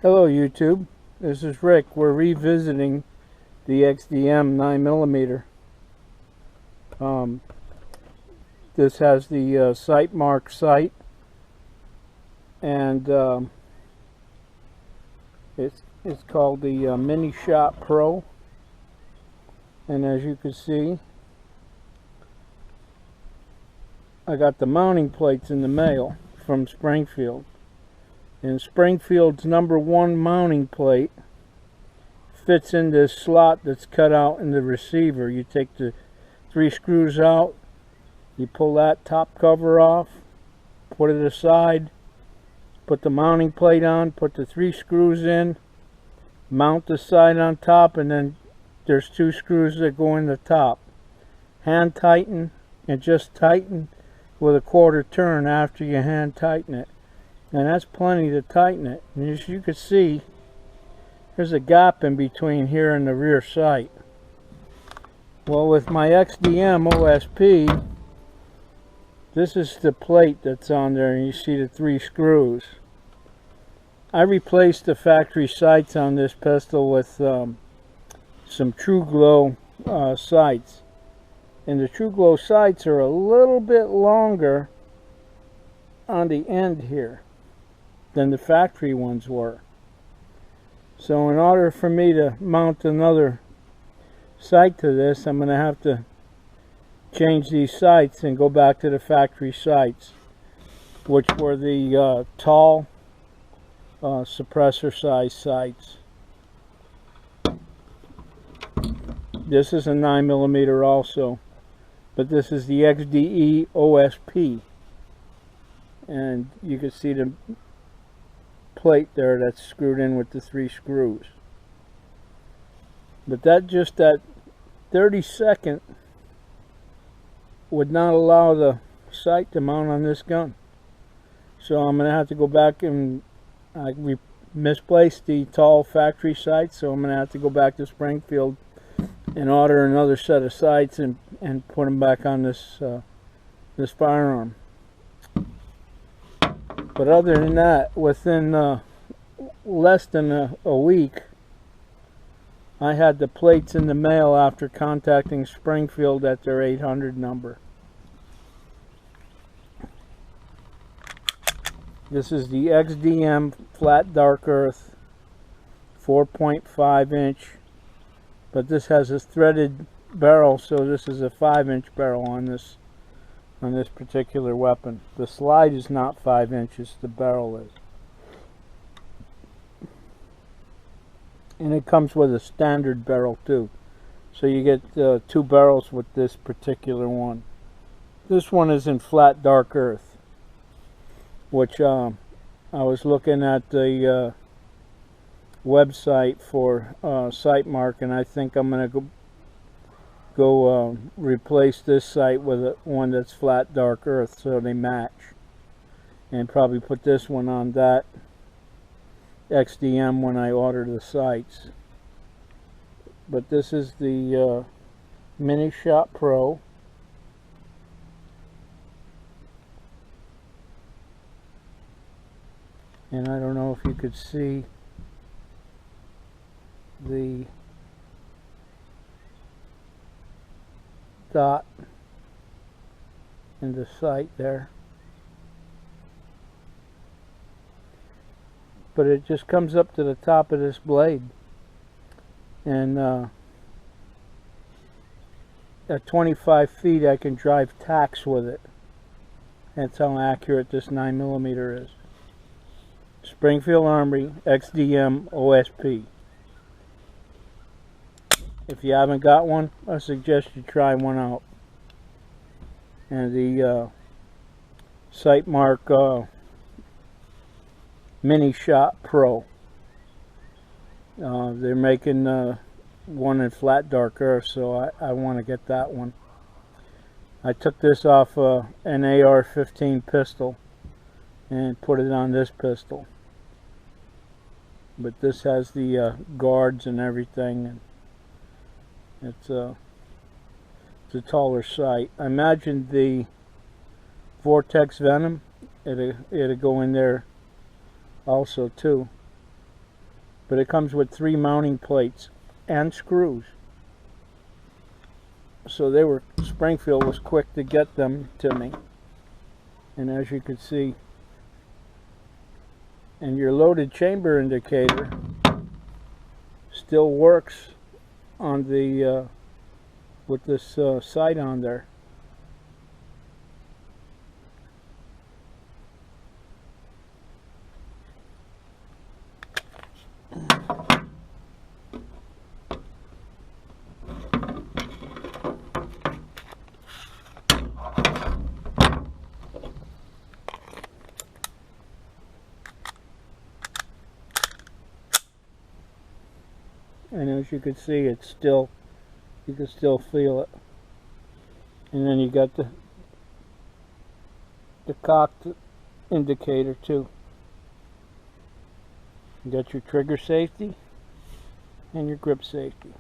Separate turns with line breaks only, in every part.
Hello YouTube, this is Rick. We're revisiting the Xdm 9mm. This has the Sightmark sight, and it's called the Mini Shot Pro. And as you can see, I got the mounting plates in the mail from Springfield. And Springfield's #1 mounting plate fits in this slot that's cut out in the receiver. You take the 3 screws out, you pull that top cover off, put it aside, put the mounting plate on, put the 3 screws in, mount the side on top, and then there's 2 screws that go in the top. Hand tighten and just tighten with a 1/4 turn after you hand tighten it. And that's plenty to tighten it. And as you can see, there's a gap in between here and the rear sight. Well, with my Xdm Osp, this is the plate that's on there, and you see the 3 screws. I replaced the factory sights on this pistol with some True Glow sights. And the True Glow sights are a little bit longer on the end here than the factory ones were. So in order for me to mount another sight to this, I'm going to have to change these sights and go back to the factory sights, which were the tall suppressor size sights. This is a 9mm also, but this is the Xdem Osp, and you can see the plate there that's screwed in with the 3 screws. But that 30-second would not allow the sight to mount on this gun. So I'm going to have to go back, and I misplaced the tall factory sights, so I'm going to have to go back to Springfield and order another set of sights and put them back on this this firearm. But other than that, within less than a week, I had the plates in the mail after contacting Springfield at their 800 number. This is the Xdm Flat Dark Earth 4.5 inch, but this has a threaded barrel, so this is a 5-inch barrel on this particular weapon. The slide is not 5 inches, the barrel is. And it comes with a standard barrel too. So you get 2 barrels with this particular one. This one is in Flat Dark Earth, which I was looking at the website for Sightmark, and I think I'm going to go replace this sight with one that's Flat Dark Earth so they match, and probably put this one on that Xdm when I order the sights. But this is the Mini Shot Pro. And I don't know if you could see the dot in the sight there, but it just comes up to the top of this blade, and at 25 feet I can drive tacks with it. That's how accurate this 9mm is. Springfield Armory Xdem Osp. If you haven't got one, I suggest you try one out. And the Sightmark Mini Shot Pro. They're making one in Flat Dark Earth, so I want to get that one. I took this off an AR-15 pistol and put it on this pistol. But this has the guards and everything, and it's a taller sight. I imagine the Vortex Venom, it'll go in there also too. but it comes with 3 mounting plates and screws. So Springfield was quick to get them to me. And as you can see, and your loaded chamber indicator still works on the with this sight on there. And as you can see, you can still feel it. And then you got the cocked indicator too. You got your trigger safety and your grip safety.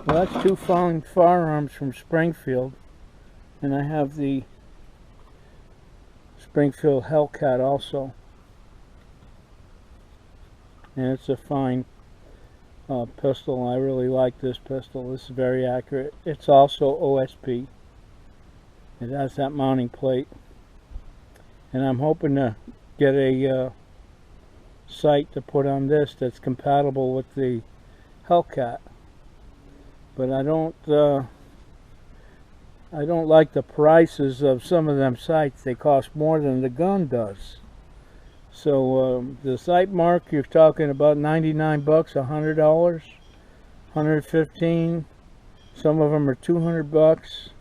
Well, that's 2 fine firearms from Springfield, and I have the Springfield Hellcat also, and it's a fine pistol. I really like this pistol. This is very accurate. It's also OSP. It has that mounting plate, and I'm hoping to get a sight to put on this that's compatible with the Hellcat. But I don't like the prices of some of them sights. They cost more than the gun does. So the Sightmark, you're talking about 99 bucks, $100, 115. Some of them are 200 bucks.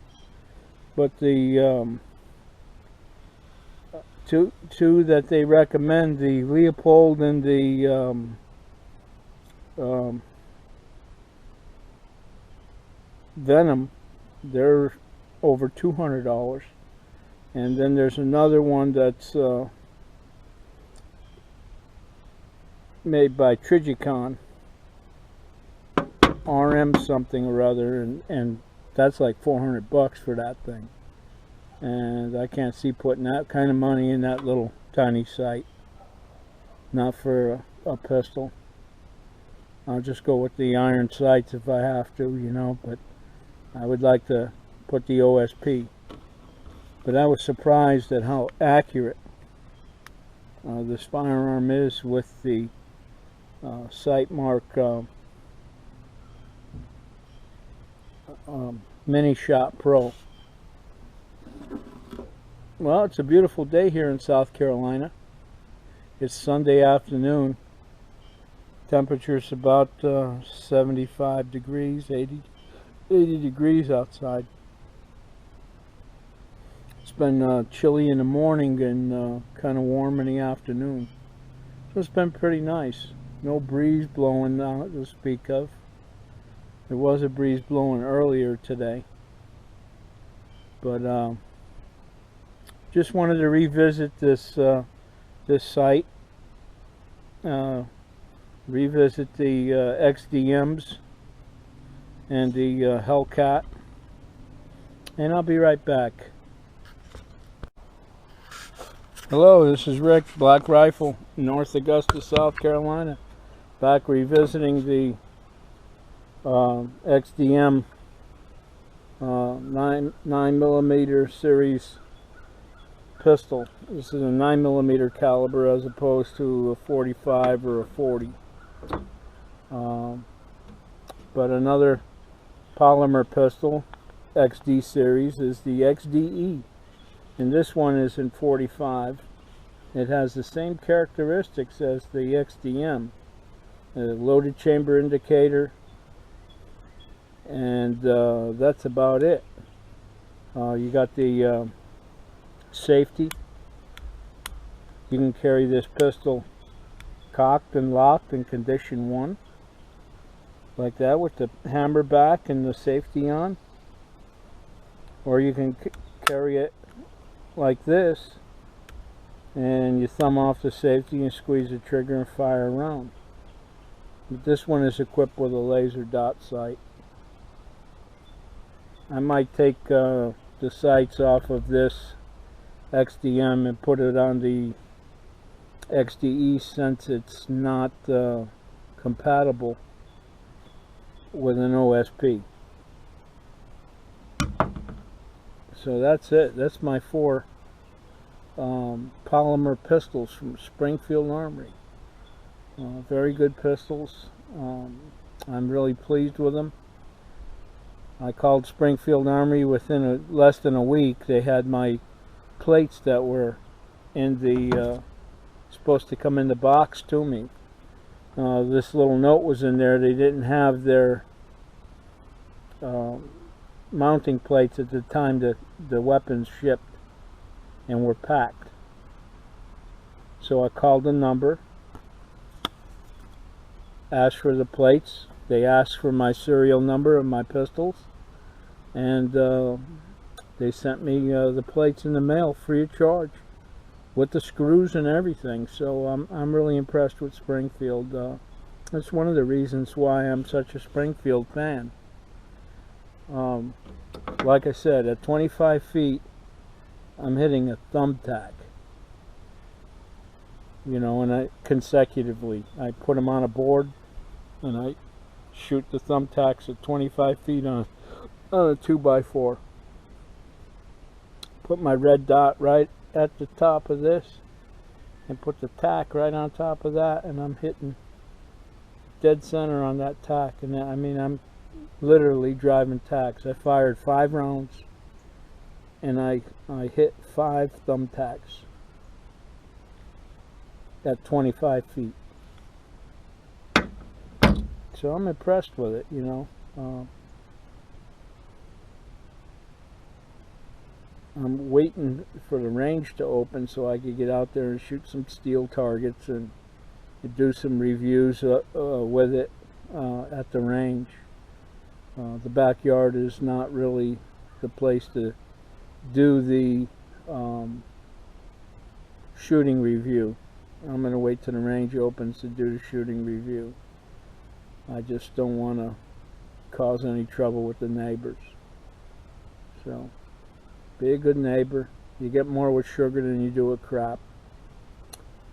But the two that they recommend, the Leopold and the Venom, they're over $200. And then there's another one that's made by Trigicon, RM something or other, and that's like 400 bucks for that thing. And I can't see putting that kind of money in that little tiny sight. Not for a pistol. I'll just go with the iron sights if I have to, you know, but I would like to put the OSP. But I was surprised at how accurate this firearm is with the Sightmark Mini Shot Pro. Well, it's a beautiful day here in South Carolina. It's Sunday afternoon. Temperature's about 75 degrees, 80 degrees outside. It's been chilly in the morning and kind of warm in the afternoon. So it's been pretty nice. No breeze blowing now to speak of. There was a breeze blowing earlier today. But just wanted to revisit this site. Revisit the Xdms and the Hellcat, and I'll be right back. Hello, this is Rick, Black Rifle, North Augusta, South Carolina. Back revisiting the Xdm 9mm series pistol. This is a 9mm caliber as opposed to a 45 or a 40. But another polymer pistol, XD series, is the XDE, and this one is in 45. It has the same characteristics as the XDM, a loaded chamber indicator, and that's about it. You got the safety. You can carry this pistol cocked and locked in condition 1, like that, with the hammer back and the safety on, or you can carry it like this and you thumb off the safety and squeeze the trigger and fire a round. But this one is equipped with a laser dot sight. I might take the sights off of this Xdm and put it on the XDE, since it's not compatible with an OSP. So that's it. That's my 4 polymer pistols from Springfield Armory. Very good pistols. I'm really pleased with them. I called Springfield Armory within less than a week. They had my plates that were in the supposed to come in the box to me. This little note was in there. They didn't have their mounting plates at the time that the weapons shipped and were packed. So I called the number, asked for the plates. They asked for my serial number of my pistols, and they sent me the plates in the mail free of charge with the screws and everything. So I'm really impressed with Springfield. That's one of the reasons why I'm such a Springfield fan. Like I said, at 25 feet, I'm hitting a thumbtack. You know, and I consecutively, I put them on a board and I shoot the thumbtacks at 25 feet on a 2x4. Put my red dot right at the top of this and put the tack right on top of that, and I'm hitting dead center on that tack. And I mean, I'm literally driving tacks. I fired 5 rounds and I hit 5 thumbtacks at 25 feet. So I'm impressed with it, you know. I'm waiting for the range to open so I could get out there and shoot some steel targets and do some reviews with it at the range. The backyard is not really the place to do the shooting review. I'm going to wait till the range opens to do the shooting review. I just don't want to cause any trouble with the neighbors. So, be a good neighbor. You get more with sugar than you do with crap.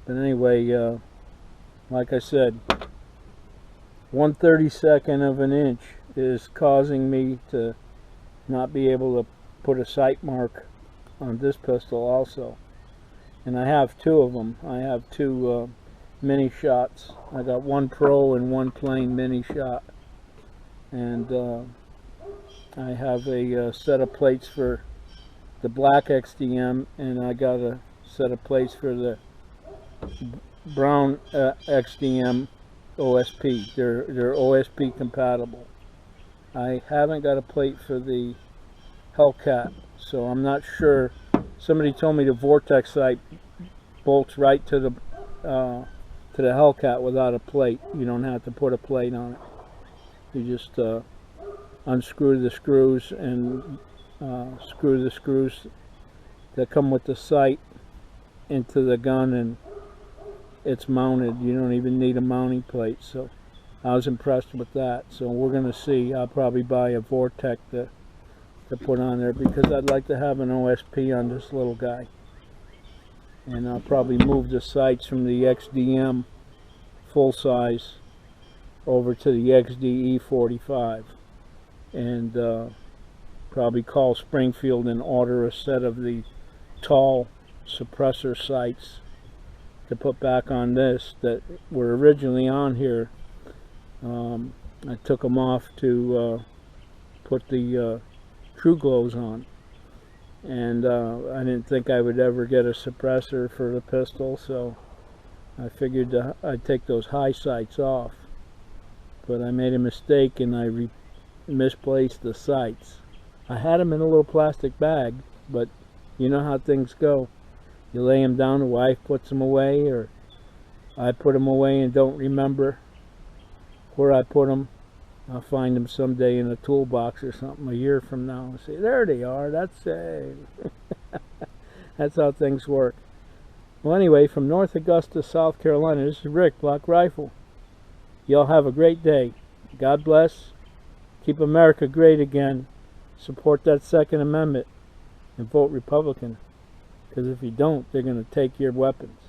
But anyway, like I said, 1/32 of an inch is causing me to not be able to put a sight mark on this pistol also. And I have 2 of them. I have 2 mini shots. I got 1 pro and 1 plain mini shot. And I have a set of plates for the black Xdm, and I got a set of plates for the brown Xdm OSP. They're OSP compatible. I haven't got a plate for the Hellcat, so I'm not sure. Somebody told me the Vortex sight bolts right to the Hellcat without a plate. You don't have to put a plate on it. You just unscrew the screws and screw the screws that come with the sight into the gun, and it's mounted. You don't even need a mounting plate. So I was impressed with that. So we're going to see. I'll probably buy a Vortex to put on there, because I'd like to have an OSP on this little guy. And I'll probably move the sights from the Xdm full size over to the XDE 45, and probably call Springfield and order a set of the tall suppressor sights to put back on this that were originally on here. I took them off to put the True Glows on, and I didn't think I would ever get a suppressor for the pistol, so I figured I'd take those high sights off. But I made a mistake and I misplaced the sights. I had them in a little plastic bag, but you know how things go. You lay them down, the wife puts them away, or I put them away and don't remember where I put them. I'll find them someday in a toolbox or something a year from now and say, there they are, that's that's how things work. Well, anyway, from North Augusta, South Carolina, this is Rick, Black Rifle. Y'all have a great day. God bless. Keep America great again. support that Second Amendment and vote Republican. Because if you don't, they're going to take your weapons.